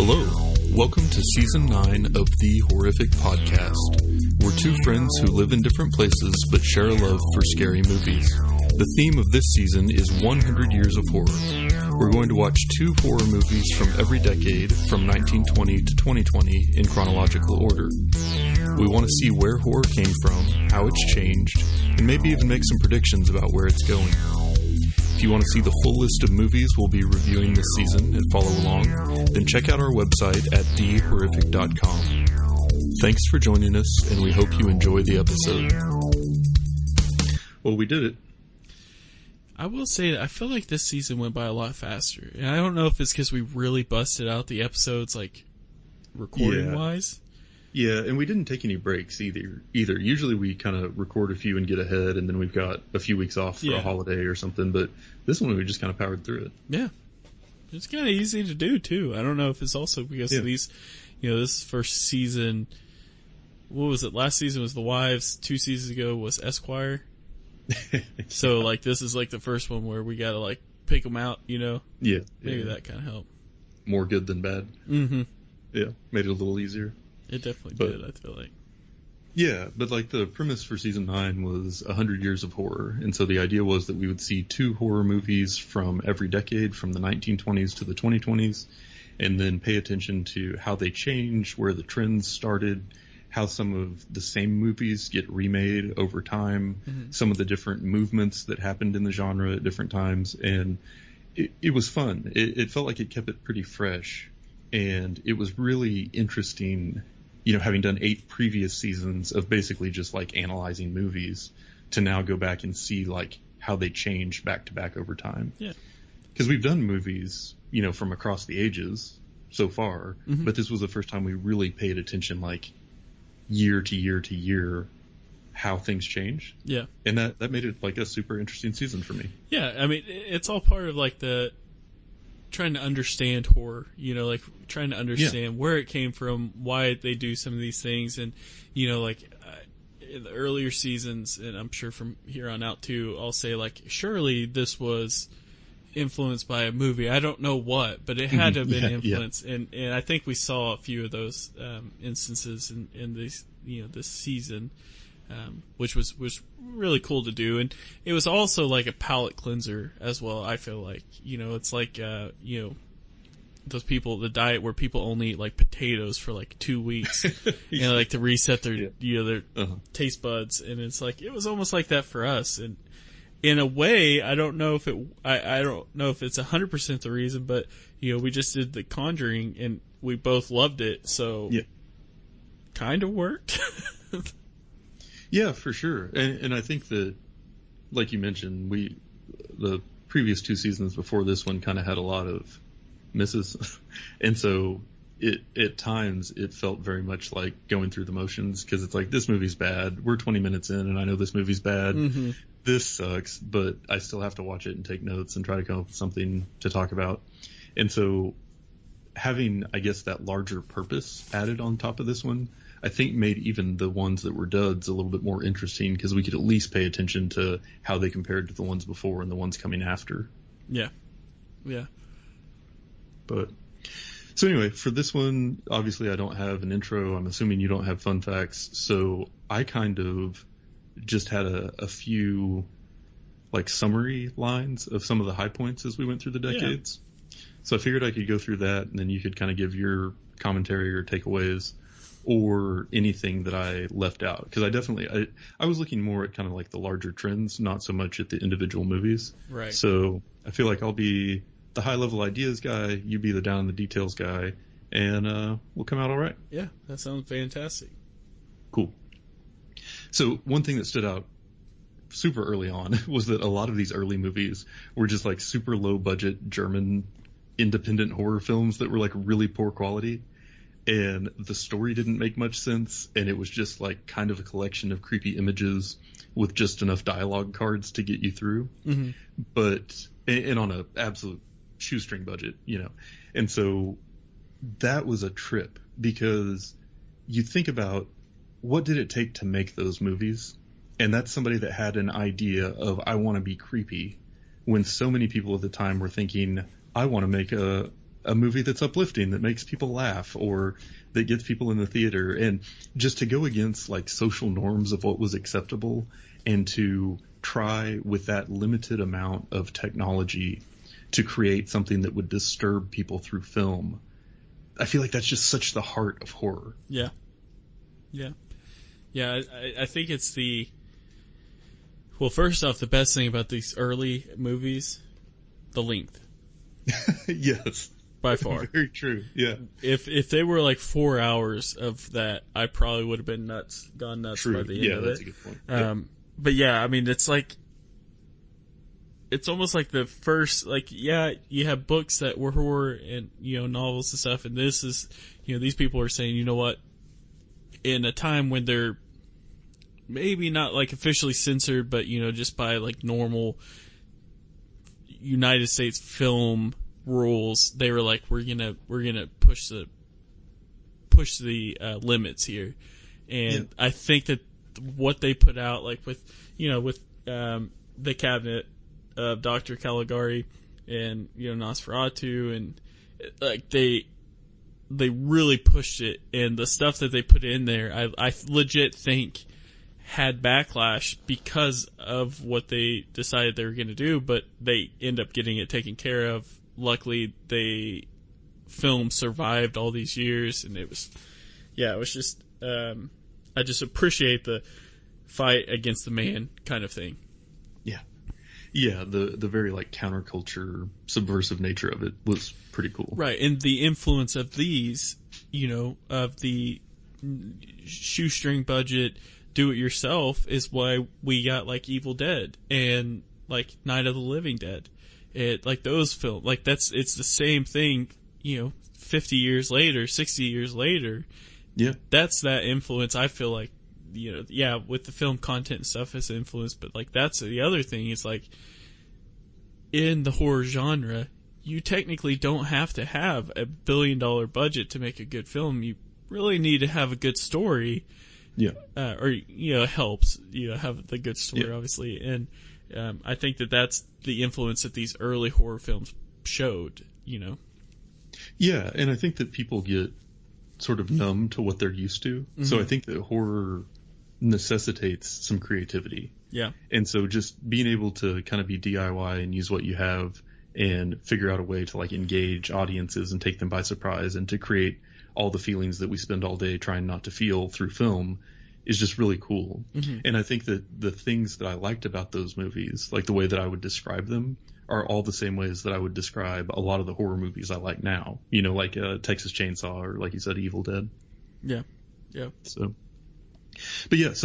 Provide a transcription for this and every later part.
Hello, welcome to Season 9 of The Horrific Podcast. We're two friends who live in different places but share a love for scary movies. The theme of this season is 100 Years of Horror. We're going to watch two horror movies from every decade, from 1920 to 2020, in chronological order. We want to see where horror came from, how it's changed, and maybe even make some predictions about where it's going. If you want to see the full list of movies we'll be reviewing this season and follow along, then check out our website at thehorrific.com. Thanks for joining us, and we hope you enjoy the episode. Well, we did it. I will say that I feel like this season went by a lot faster. And I don't know if it's because we really busted out the episodes, like, recording-wise. Yeah, and we didn't take any breaks either. Usually we kind of record a few and get ahead, and then we've got a few weeks off for a holiday or something. But this one we just kind of powered through it. Yeah. It's kind of easy to do, too. I don't know if it's also because of these, this first season. What was it? Last season was The Wives. 2 seasons ago was Esquire. So, like, this is, like, the first one where we got to, like, pick them out, Yeah. Maybe that kind of helped. More good than bad. Mm-hmm. Yeah, made it a little easier. It definitely did, I feel like. Yeah, but, like, the premise for Season 9 was 100 Years of Horror. And so the idea was that we would see two horror movies from every decade, from the 1920s to the 2020s, and then pay attention to how they changed, where the trends started, how some of the same movies get remade over time, some of the different movements that happened in the genre at different times. And it was fun. It felt like it kept it pretty fresh. And it was really interesting, having done 8 previous seasons of basically just like analyzing movies, to now go back and see like how they changed back to back over time. Yeah. Because we've done movies, from across the ages so far, but this was the first time we really paid attention, like, year to year to year, how things change. Yeah. And that made it like a super interesting season for me. Yeah, I mean, it's all part of like the trying to understand horror, like trying to understand where it came from, why they do some of these things. And, like in the earlier seasons, and I'm sure from here on out too, I'll say like, surely this was influenced by a movie. I don't know what, but it had to have been influenced. Yeah. And I think we saw a few of those instances in this, this season, which was really cool to do. And it was also like a palate cleanser as well. I feel like, it's like, those people, the diet where people only eat like potatoes for like 2 weeks, like to reset their, their taste buds. And it's like, it was almost like that for us. And in a way, I don't know if I don't know if it's 100% the reason, but we just did The Conjuring and we both loved it, so kind of worked. Yeah, for sure. And I think that, like you mentioned, the previous 2 seasons before this one kind of had a lot of misses, and so at times it felt very much like going through the motions, because it's like, this movie's bad. We're 20 minutes in, and I know this movie's bad. Mm-hmm. This sucks, but I still have to watch it and take notes and try to come up with something to talk about. And so having, I guess, that larger purpose added on top of this one, I think made even the ones that were duds a little bit more interesting, because we could at least pay attention to how they compared to the ones before and the ones coming after. Yeah. Yeah. But so anyway, for this one, obviously I don't have an intro. I'm assuming you don't have fun facts. So I kind of just had a few like summary lines of some of the high points as we went through the decades. Yeah. So I figured I could go through that, and then you could kind of give your commentary or takeaways or anything that I left out. Because I was looking more at kind of like the larger trends, not so much at the individual movies. Right. So I feel like I'll be the high level ideas guy, you be the down in the details guy, and we'll come out all right. Yeah, that sounds fantastic. Cool. So one thing that stood out super early on was that a lot of these early movies were just like super low budget German independent horror films that were like really poor quality, and the story didn't make much sense, and it was just like kind of a collection of creepy images with just enough dialogue cards to get you through. Mm-hmm. But and on an absolute shoestring budget, and so that was a trip, because you think about what did it take to make those movies? And that's somebody that had an idea of, I want to be creepy, when so many people at the time were thinking, I want to make a a movie that's uplifting, that makes people laugh, or that gets people in the theater. And just to go against like social norms of what was acceptable, and to try with that limited amount of technology to create something that would disturb people through film. I feel like that's just such the heart of horror. Yeah. I think it's well, first off, the best thing about these early movies, the length. Yes. By far. Very true. Yeah. If they were like 4 hours of that, I probably would have been gone nuts True. by the end of it. Yeah, that's a good point. But yeah, I mean, it's almost like the first, like, yeah, you have books that were horror and, novels and stuff, and this is, these people are saying, you know what, in a time when they're maybe not like officially censored, but, just by like normal United States film rules, they were like, we're gonna push the limits here. And I think that what they put out, like with the Cabinet of Dr. Caligari and Nosferatu, and like they really pushed it, and the stuff that they put in there, I legit think had backlash because of what they decided they were going to do, but they end up getting it taken care of. Luckily, film survived all these years, and it was just I just appreciate the fight against the man kind of thing. Yeah, the very like counterculture, subversive nature of it was pretty cool. Right, and the influence of these, of the shoestring budget, do it yourself, is why we got like Evil Dead and like Night of the Living Dead. It like those films, like it's the same thing, 50 years later, 60 years later. Yeah, that's that influence. I feel like, with the film content and stuff as influence, but like that's the other thing. It's like in the horror genre, you technically don't have to have a $1 billion budget to make a good film. You really need to have a good story. Yeah. Or it helps have the good story, obviously. And I think that's the influence that these early horror films showed. Yeah, and I think that people get sort of numb to what they're used to. Mm-hmm. So I think that horror necessitates some creativity. Yeah. And so just being able to kind of be DIY and use what you have and figure out a way to like engage audiences and take them by surprise and to create all the feelings that we spend all day trying not to feel through film is just really cool. Mm-hmm. And I think that the things that I liked about those movies, like the way that I would describe them, are all the same ways that I would describe a lot of the horror movies I like now. Like Texas Chainsaw, or like you said, Evil Dead. Yeah. Yeah. So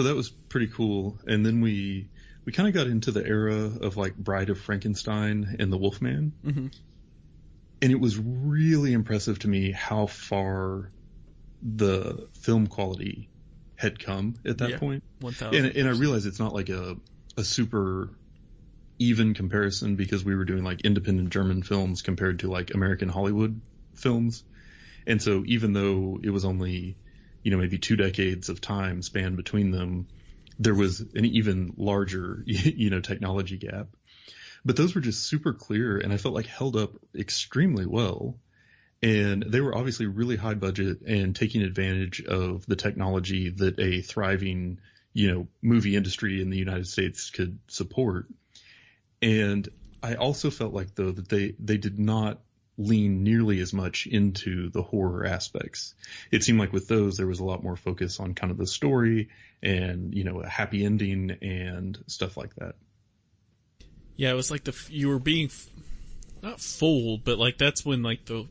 that was pretty cool. And then we kind of got into the era of like Bride of Frankenstein and The Wolfman. Mm-hmm. And it was really impressive to me how far the film quality had come at that point. 1,000%. And I realize it's not like a super even comparison, because we were doing like independent German films compared to like American Hollywood films. And so even though it was only, maybe 2 decades of time spanned between them, there was an even larger, technology gap. But those were just super clear, and I felt like held up extremely well. And they were obviously really high budget and taking advantage of the technology that a thriving, movie industry in the United States could support. And I also felt like, though, that they did not lean nearly as much into the horror aspects. It seemed like with those, there was a lot more focus on kind of the story and, a happy ending and stuff like that. Yeah, it was like you were being not fooled, but like that's when like the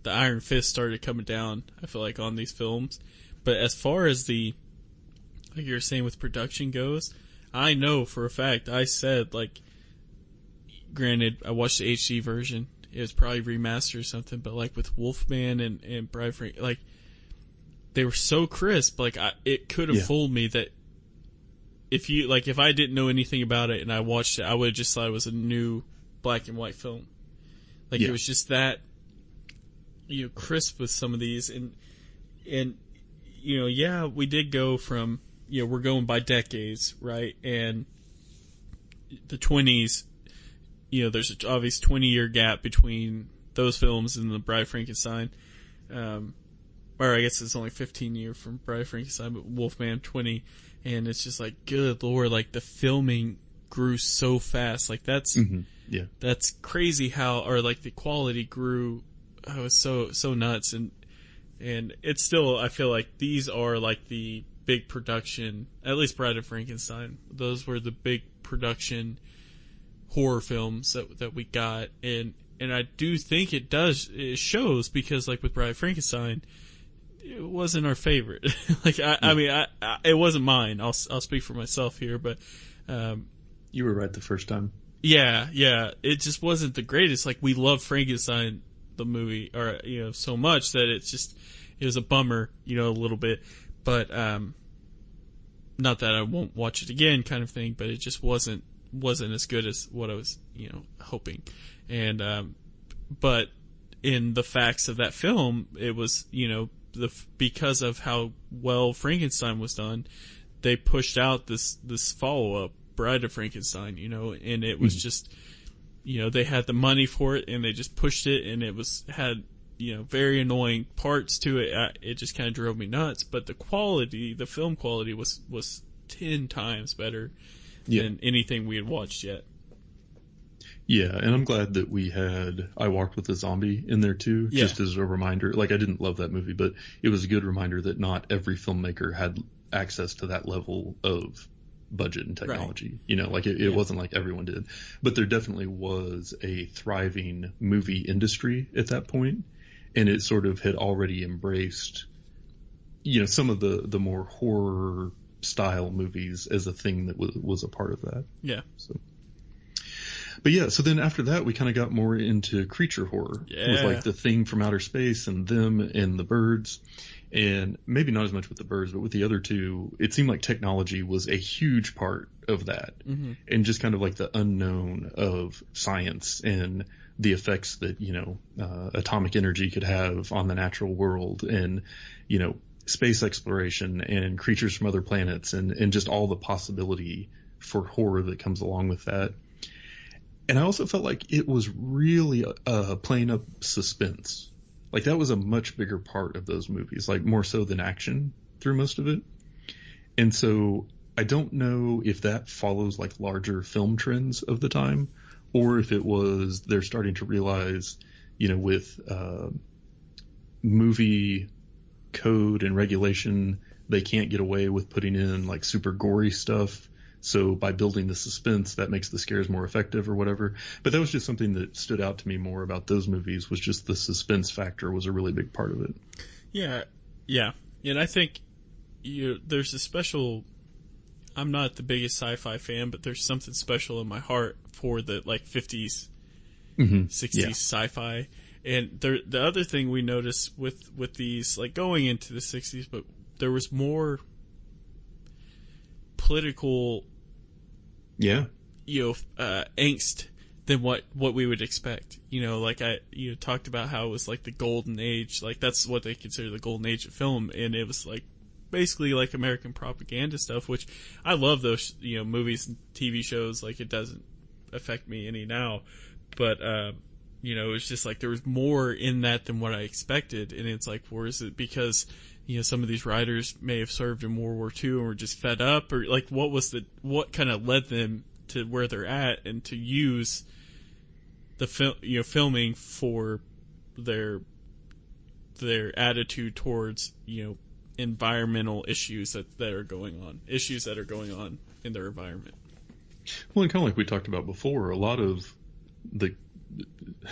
iron fist started coming down, I feel like, on these films. But as far as like you were saying with production goes, I know for a fact, I said, like, granted, I watched the HD version. It was probably remastered or something, but like with Wolfman and Bride Frank, like they were so crisp. Like it could have fooled me that if I didn't know anything about it and I watched it, I would have just thought it was a new black and white film. Like it was just that, crisp with some of these, and we did go from, we're going by decades, right? And the 20s. There's an obvious 20-year gap between those films and the Bride of Frankenstein. Or I guess it's only 15 years from Bride of Frankenstein, but Wolfman 20. And it's just like, good Lord, like the filming grew so fast. Like that's crazy how, or like the quality grew. It was so nuts. And it's still, I feel like these are like the big production, at least Bride of Frankenstein. Those were the big production horror films that we got. And I do think it shows, because like with Bride of Frankenstein, it wasn't our favorite. Like, I mean, it wasn't mine. I'll speak for myself here, but, you were right the first time. Yeah. It just wasn't the greatest. Like, we love Frankenstein, the movie, or, so much that it was a bummer, a little bit, but, not that I won't watch it again kind of thing, but it just wasn't as good as what I was, hoping. And, but in the facts of that film, it was, because of how well Frankenstein was done, they pushed out this follow-up, Bride of Frankenstein, and it was just, they had the money for it and they just pushed it, and it had very annoying parts to it. It just kind of drove me nuts, but the film quality was 10 times better than anything we had watched yet. Yeah, and I'm glad that we had I Walked with a Zombie in there too, just as a reminder. Like, I didn't love that movie, but it was a good reminder that not every filmmaker had access to that level of budget and technology. Right. Like it wasn't like everyone did. But there definitely was a thriving movie industry at that point, and it sort of had already embraced, some of the more horror style movies as a thing that was a part of that. Yeah. But yeah, so then after that, we kind of got more into creature horror with like The Thing from Outer Space and Them and The Birds. And maybe not as much with The Birds, but with the other two, it seemed like technology was a huge part of that. Mm-hmm. And just kind of like the unknown of science and the effects that, atomic energy could have on the natural world, and, space exploration and creatures from other planets, and just all the possibility for horror that comes along with that. And I also felt like it was really playing up suspense. Like, that was a much bigger part of those movies, like more so than action through most of it. And so I don't know if that follows like larger film trends of the time, or if it was they're starting to realize, with movie code and regulation, they can't get away with putting in like super gory stuff. So by building the suspense, that makes the scares more effective or whatever. But that was just something that stood out to me more about those movies, was just the suspense factor was a really big part of it. Yeah. And I think there's a special, I'm not the biggest sci-fi fan, but there's something special in my heart for the like 50s, 60s sci-fi. And the other thing we noticed with these, like going into the 60s, but there was more political angst than what we would expect. Like you talked about how it was like the golden age, like that's what they consider the golden age of film, and it was like basically like American propaganda stuff, which I love those movies and TV shows. Like, it doesn't affect me any now, but it was just like there was more in that than what I expected. And it's like, where is it because some of these writers may have served in World War II and were just fed up, or like what kind of led them to where they're at, and to use the filming for their attitude towards environmental issues that are going on in their environment. Well, and kind of like we talked about before, a lot of the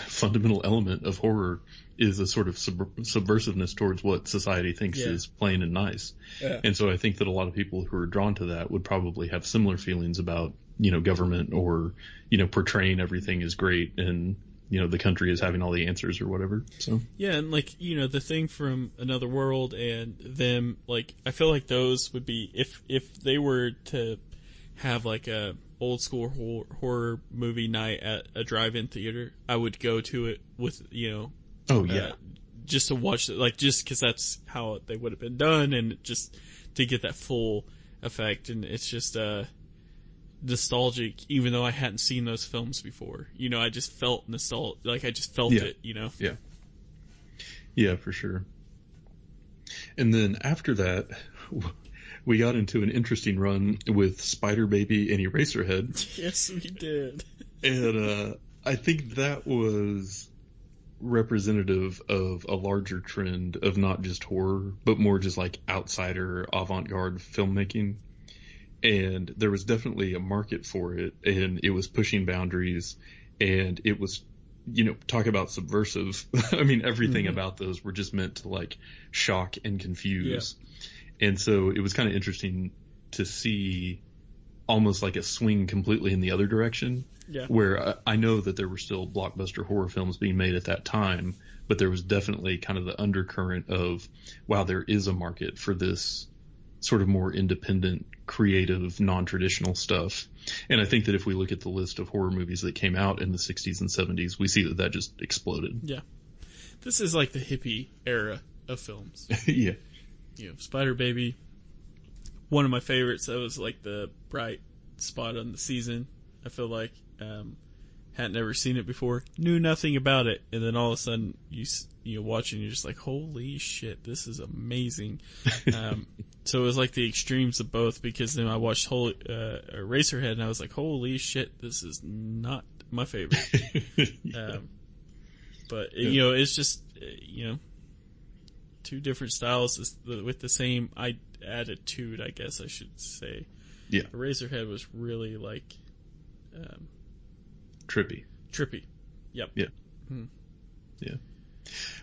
fundamental element of horror is a sort of subversiveness towards what society thinks is plain and nice. Yeah. And so I think that a lot of people who are drawn to that would probably have similar feelings about, government, or, portraying everything is great and, the country is having all the answers or whatever. So yeah, and like, The Thing from Another World and Them, like, I feel like those would be, if they were to have like a old school horror movie night at a drive-in theater, I would go to it with, just to watch it, like, just because that's how they would have been done, and just to get that full effect. And it's just nostalgic, even though I hadn't seen those films before. You know, I just felt nostalgic, like I just felt it, you know? Yeah. Yeah, for sure. And then after that, we got into an interesting run with Spider Baby and Eraserhead. Yes, we did. And I think that was representative of a larger trend of not just horror, but more just like outsider avant-garde filmmaking. And there was definitely a market for it, and it was pushing boundaries, and it was, you know, talk about subversive. I mean, everything about those were just meant to like shock and confuse. Yeah. And so it was kind of interesting to see almost like a swing completely in the other direction. Yeah. Where I know that there were still blockbuster horror films being made at that time, but there was definitely kind of the undercurrent of, wow, there is a market for this sort of more independent, creative, non-traditional stuff. And I think that if we look at the list of horror movies that came out in the 60s and 70s, we see that that just exploded. Yeah. This is like the hippie era of films. Yeah. You know, Spider Baby, one of my favorites. That was like the bright spot on the season. I feel like hadn't ever seen it before, knew nothing about it, and then all of a sudden you watch it and you're just like, holy shit, this is amazing. So it was like the extremes of both, because then I watched Eraserhead and I was like, holy shit, this is not my favorite. But you know, it's just two different styles with the same attitude, I guess I should say. Yeah, Eraserhead was really like trippy. Yep. Yeah. Yeah.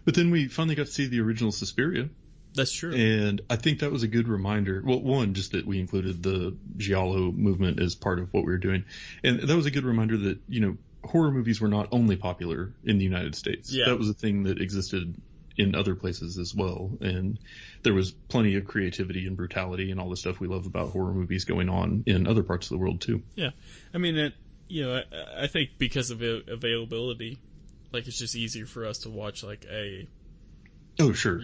But then we finally got to see the original Suspiria. That's true. And I think that was a good reminder. Well, one, just that we included the Giallo movement as part of what we were doing. And that was a good reminder that, you know, horror movies were not only popular in the United States. Yeah. That was a thing that existed in other places as well. And there was plenty of creativity and brutality and all the stuff we love about horror movies going on in other parts of the world too. Yeah. I mean, I think because of availability, like it's just easier for us to watch like a... Oh, sure.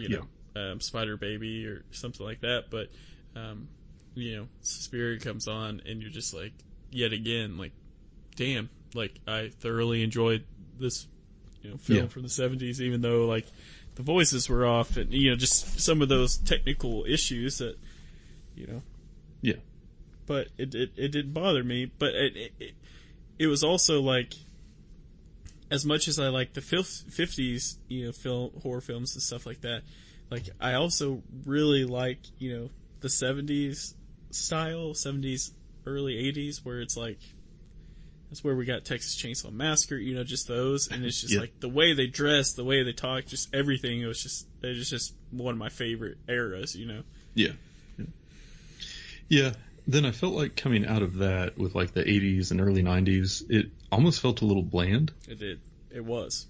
Spider Baby or something like that. But, Suspiria comes on and you're just like, yet again, like, damn, like I thoroughly enjoyed this, film from the 70s, even though like the voices were off and, just some of those technical issues that, Yeah. But it didn't bother me. But it was also like, as much as I like the 50s, horror films and stuff like that, like I also really like, the 70s style, 70s, early 80s, where it's like, that's where we got Texas Chainsaw Massacre, just those, and it's just like the way they dress, the way they talk, just everything. It was just one of my favorite eras, Yeah. Yeah. Then I felt like coming out of that with like the 80s and early 90s, it almost felt a little bland. It did. It was.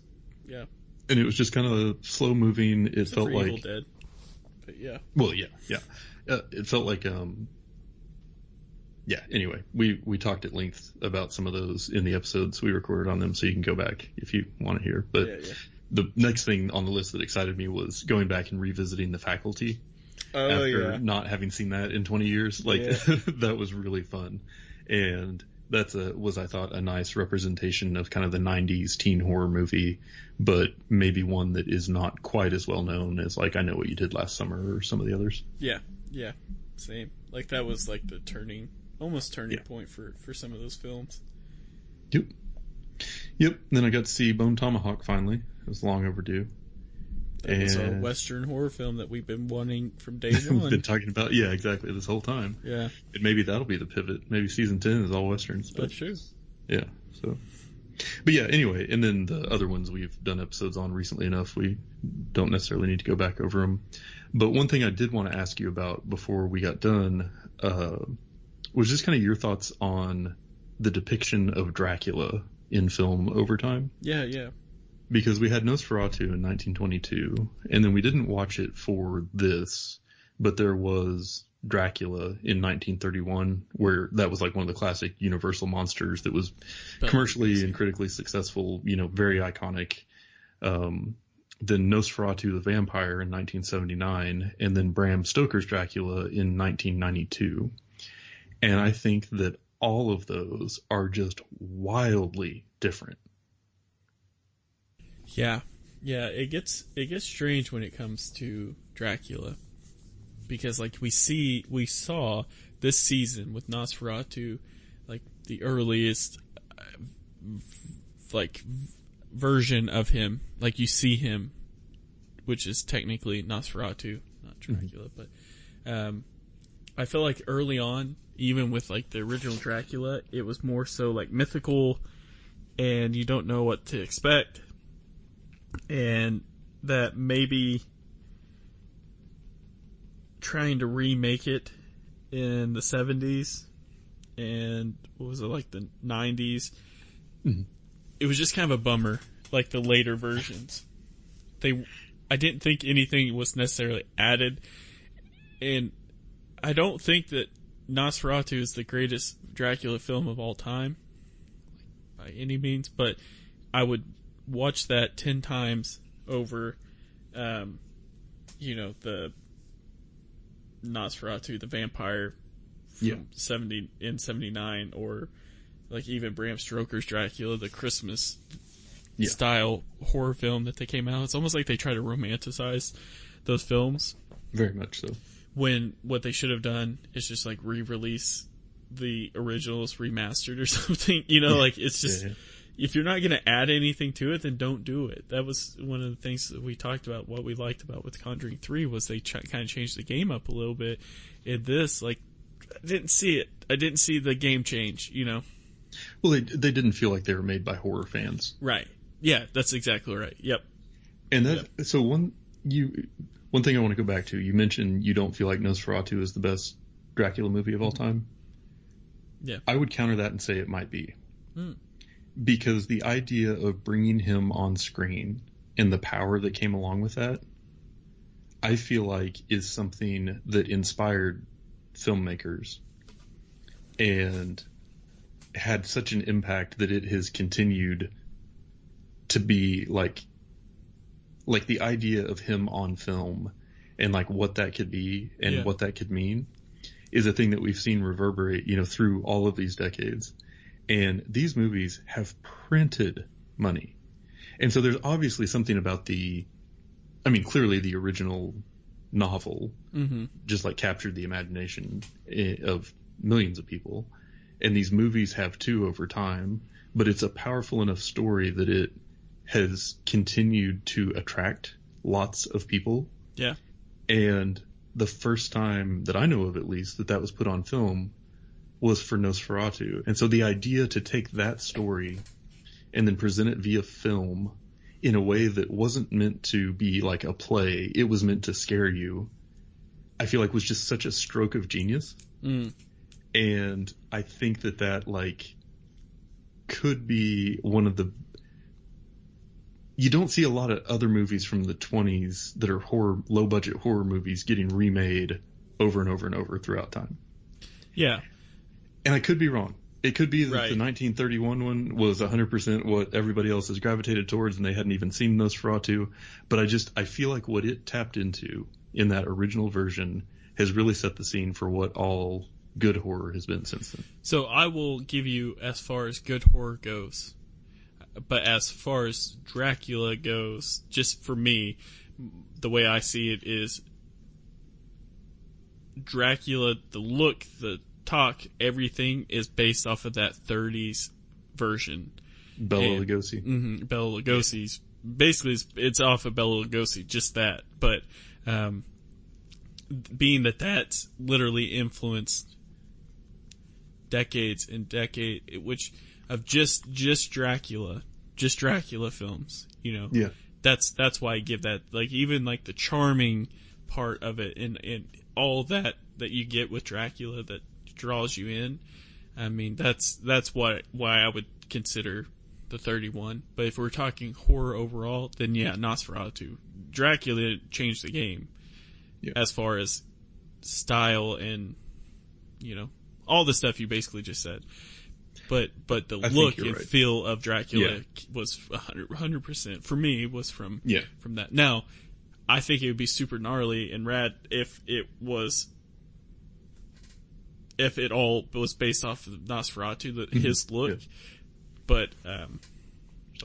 Yeah. And it was just kind of slow moving. It felt like Evil Dead. But yeah. Well, yeah. It felt like anyway, we talked at length about some of those in the episodes we recorded on them, so you can go back if you want to hear. But the next thing on the list that excited me was going back and revisiting The Faculty. After not having seen that in 20 years. Like, that was really fun. And was, I thought, a nice representation of kind of the 90s teen horror movie, but maybe one that is not quite as well known as, like, I Know What You Did Last Summer or some of the others. Yeah. Same. Like, that was like the turning point for some of those films. Yep. And then I got to see Bone Tomahawk finally. It was long overdue. It's a Western horror film that we've been wanting from day one. We've been talking about, exactly, this whole time. Yeah. And maybe that'll be the pivot. Maybe season 10 is all Westerns. That's true. Yeah, so. But yeah, anyway, and then the other ones we've done episodes on recently enough, we don't necessarily need to go back over them. But one thing I did want to ask you about before we got done was just kind of your thoughts on the depiction of Dracula in film over time. Yeah. Because we had Nosferatu in 1922, and then we didn't watch it for this, but there was Dracula in 1931, where that was like one of the classic Universal monsters that was commercially and critically successful, very iconic. Then Nosferatu the Vampire in 1979, and then Bram Stoker's Dracula in 1992. And I think that all of those are just wildly different. Yeah. Yeah, it gets strange when it comes to Dracula. Because like we saw this season with Nosferatu, like the earliest like version of him, like you see him, which is technically Nosferatu, not Dracula, but I feel like early on, even with like the original Dracula, it was more so like mythical, and you don't know what to expect, and that maybe trying to remake it in the 70s and what was it, like the 90s, it was just kind of a bummer, like the later versions. I didn't think anything was necessarily added, and I don't think that Nosferatu is the greatest Dracula film of all time by any means, but I would watch that 10 times over the Nosferatu, the vampire from 70 and 79, or like even Bram Stoker's Dracula, the Christmas style horror film that they came out. It's almost like they try to romanticize those films. Very much so. When what they should have done is just like re-release the originals remastered or something. Like it's just, if you're not going to add anything to it, then don't do it. That was one of the things that we talked about. What we liked about with Conjuring 3 was they kind of changed the game up a little bit. In this, like, I didn't see it. I didn't see the game change, Well, they didn't feel like they were made by horror fans. Right. Yeah, that's exactly right. Yep. And so one thing I want to go back to, you mentioned you don't feel like Nosferatu is the best Dracula movie of all time. Yeah. I would counter that and say it might be. Because the idea of bringing him on screen and the power that came along with that, I feel like is something that inspired filmmakers and had such an impact that it has continued to be like the idea of him on film and like what that could be and what that could mean is a thing that we've seen reverberate, through all of these decades. And these movies have printed money. And so there's obviously something about clearly the original novel just like captured the imagination of millions of people. And these movies have too over time, but it's a powerful enough story that it has continued to attract lots of people. Yeah. And the first time that I know of, at least, that was put on film was for Nosferatu. And so the idea to take that story and then present it via film in a way that wasn't meant to be like a play, it was meant to scare you, I feel like was just such a stroke of genius. And I think that like could be one of the, you don't see a lot of other movies from the 20s that are low budget horror movies getting remade over and over and over throughout time. Yeah. And I could be wrong. It could be that the 1931 one was 100% what everybody else has gravitated towards and they hadn't even seen Nosferatu. But I feel like what it tapped into in that original version has really set the scene for what all good horror has been since then. So I will give you as far as good horror goes. But as far as Dracula goes, just for me, the way I see it is Dracula, the look, the talk, everything is based off of that 30s version. Bela Lugosi. Bela Lugosi's. Basically, it's off of Bela Lugosi, just that. But being that that's literally influenced decades and decades, which of just Dracula films, Yeah. That's why I give that, like, even like the charming part of it and all that you get with Dracula that draws you in. I mean, that's why I would consider the 31. But if we're talking horror overall, then Nosferatu. Dracula changed the game as far as style and, all the stuff you basically just said. But the look and feel of Dracula was 100% for me was from that. Now, I think it would be super gnarly and rad if it was if it all was based off of Nosferatu, his look. Yeah. But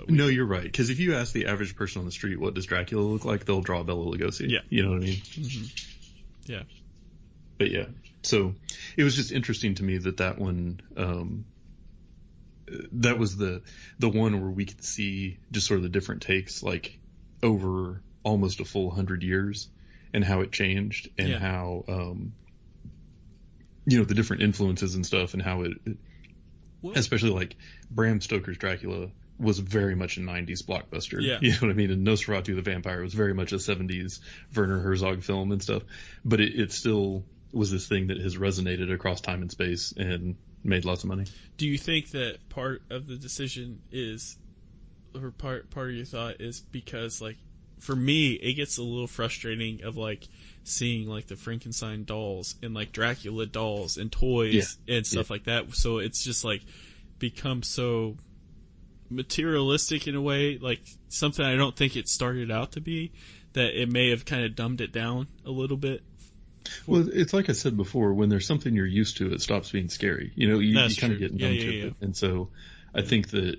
no, you're right. Because if you ask the average person on the street what does Dracula look like, they'll draw Bela Lugosi. Yeah. You know what I mean? Mm-hmm. Yeah. But yeah, so it was just interesting to me that one, that was the one where we could see just sort of the different takes, like over almost a full 100 years, and how it changed, and how, the different influences and stuff, and how it, especially like Bram Stoker's Dracula was very much a 90s blockbuster. Yeah. You know what I mean? And Nosferatu the Vampire was very much a 70s Werner Herzog film and stuff. But it still was this thing that has resonated across time and space and made lots of money. Do you think that part of the decision is, or part of your thought is because, like, for me, it gets a little frustrating of, like, seeing, like, the Frankenstein dolls and, like, Dracula dolls and toys and stuff like that. So it's just, like, become so materialistic in a way, like something I don't think it started out to be, that it may have kind of dumbed it down a little bit. Well, it's like I said before, when there's something you're used to, it stops being scary. You kind of get numb to it. And so I think that,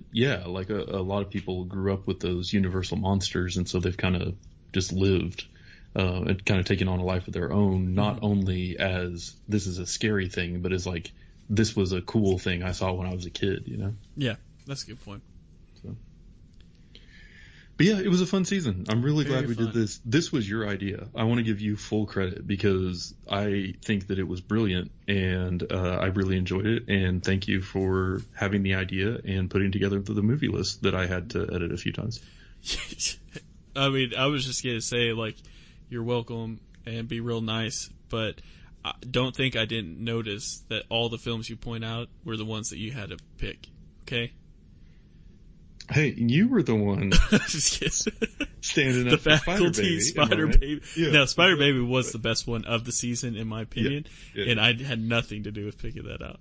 like a lot of people grew up with those Universal monsters, and so they've kind of just lived and kind of taken on a life of their own, not only as this is a scary thing, but as like, this was a cool thing I saw when I was a kid, you know? Yeah, that's a good point. So. But yeah, it was a fun season. I'm really glad we did this. This was your idea. I want to give you full credit because I think that it was brilliant, and I really enjoyed it. And thank you for having the idea and putting together the movie list that I had to edit a few times. I mean, I was just going to say, like, you're welcome and be real nice, but I don't think I didn't notice that all the films you point out were the ones that you had to pick. Okay? Hey, you were the one standing up for Spider Baby. Yeah. No, Spider Baby was the best one of the season, in my opinion, and I had nothing to do with picking that out.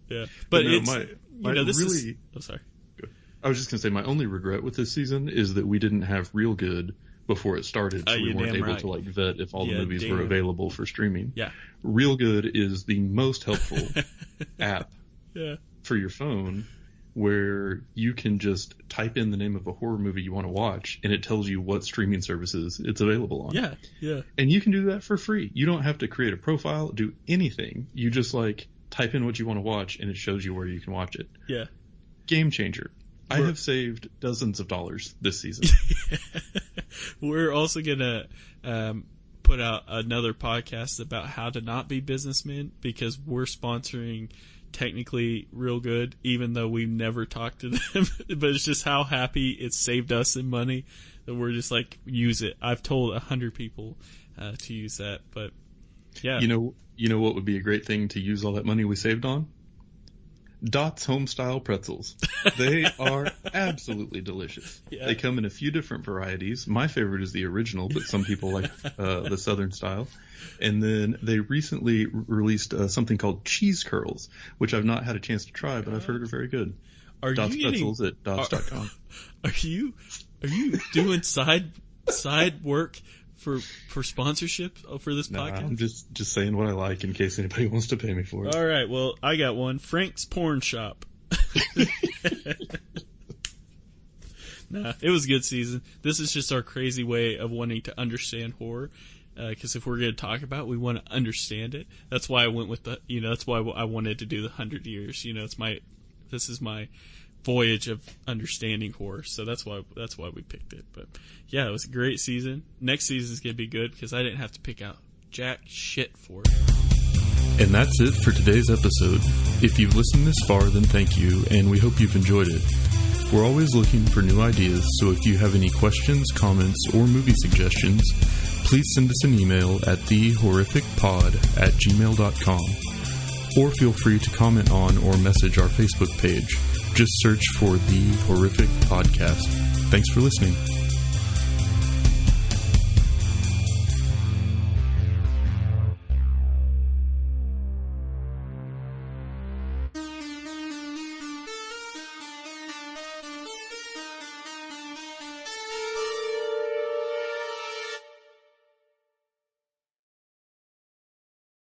Yeah, but no, this is. I'm sorry. I was just gonna say my only regret with this season is that we didn't have Real Good before it started, so we weren't able to like vet if all the movies were available for streaming. Yeah, Real Good is the most helpful app for your phone, where you can just type in the name of a horror movie you want to watch, and it tells you what streaming services it's available on. Yeah. And you can do that for free. You don't have to create a profile, do anything. You just like type in what you want to watch, and it shows you where you can watch it. Yeah. Game changer. I have saved dozens of dollars this season. We're also gonna put out another podcast about how to not be businessmen, because we're sponsoring technically Real Good, even though we've never talked to them. But it's just how happy it's saved us in money that we're just like, use it. I've told 100 people to use that, but yeah. You know what would be a great thing to use all that money we saved on? Dot's Homestyle pretzels. They are absolutely delicious. Yeah. They come in a few different varieties. My favorite is the original, but some people like the Southern style. And then they recently released something called Cheese Curls, which I've not had a chance to try, but I've heard are very good. Dots Pretzels at dots.com. Are you doing side work for sponsorship for this podcast? I'm just saying what I like in case anybody wants to pay me for it. All right, well, I got one. Frank's Porn Shop. Nah, it was a good season. This is just our crazy way of wanting to understand horror. Because if we're going to talk about it, we want to understand it. That's why I went with that's why I wanted to do the 100 years. This is my voyage of understanding horror. So that's why we picked it. But yeah, it was a great season. Next season is going to be good because I didn't have to pick out jack shit for it. And that's it for today's episode. If you've listened this far, then thank you, and we hope you've enjoyed it. We're always looking for new ideas, so if you have any questions, comments, or movie suggestions, please send us an email at thehorrificpod@gmail.com, or feel free to comment on or message our Facebook page. Just search for The Horrific Podcast. Thanks for listening.